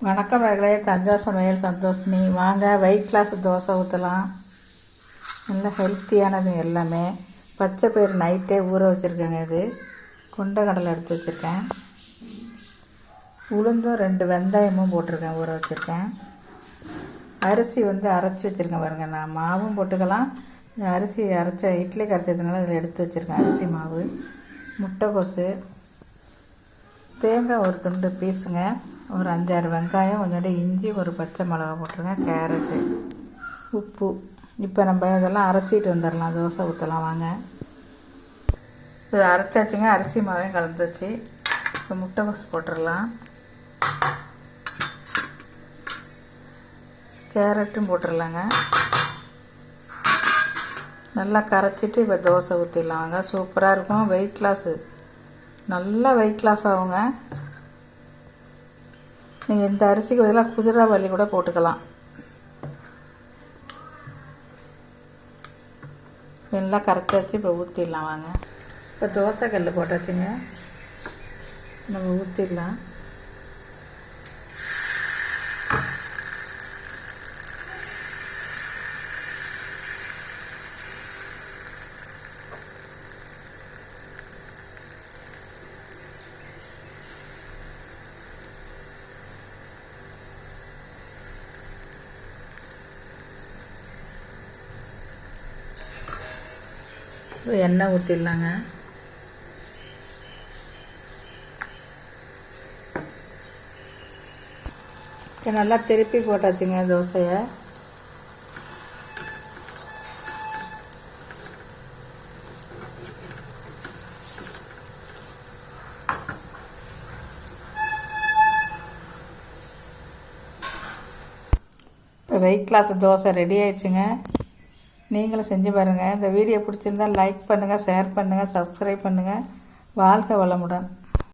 வணக்கம் ரகளே, தஞ்சாவூர் சமையல் சந்தோஷினி. வாங்க வெயிட் லாஸ் தோசை ஊற்றலாம். நல்லா ஹெல்த்தியானது எல்லாமே. பச்சை பயிறு நைட்டே ஊற வச்சுருக்கேங்க. இது கொண்ட கடலை எடுத்து வச்சுருக்கேன். உளுந்தும் 2 வெந்தயமும் போட்டிருக்கேன், ஊற வச்சுருக்கேன். அரிசி அரைச்சி வச்சுருக்கேன் பாருங்கள். நான் மாவும் போட்டுக்கலாம். இந்த அரிசி இட்லி கரைச்சதுனால இதில் எடுத்து வச்சுருக்கேன். அரிசி மாவு, முட்டைக்கோசு, தேங்காய் ஒரு துண்டு பீஸுங்க, ஒரு 5-6 வெங்காயம், கொஞ்சோண்டு இஞ்சி, ஒரு பச்சை மிளகா போட்டுருங்க, கேரட்டு, உப்பு. இப்போ நம்ம இதெல்லாம் அரைச்சிட்டு வந்துடலாம், தோசை ஊற்றலாம். வாங்க, இது அரைச்சாச்சுங்க. அரிசி மாவையும் கலந்துச்சு. இப்போ முட்டைக்கோசு போட்டுடலாம், கேரட்டும் போட்டுடலாங்க. நல்லா கரைச்சிட்டு இப்போ தோசை ஊற்றிடலாம். வாங்க, சூப்பராக இருக்கும். வெயிட் லாஸு, நல்லா வெயிட் லாஸ் ஆகுங்க. நீங்கள் இந்த அரிசிக்கு பதிலாக குதிரைவாலி கூட போட்டுக்கலாம். நல்லா கரைச்சி வச்சு இப்போ ஊற்றிடலாம். வாங்க, இப்போ தோசை கல் போட்டாச்சுங்க, நம்ம ஊற்றிடலாம். எண்ணெய் ஊற்றிடலாங்க. நல்லா திருப்பி போட்டாச்சுங்க தோசையை. இப்போ வெயிட் லாஸ் தோசை ரெடி ஆயிடுச்சுங்க. நீங்களும் செஞ்சு பாருங்கள். இந்த வீடியோ பிடிச்சிருந்தால் லைக் பண்ணுங்கள், ஷேர் பண்ணுங்கள், சப்ஸ்கிரைப் பண்ணுங்கள். வாழ்க வளமுடன்.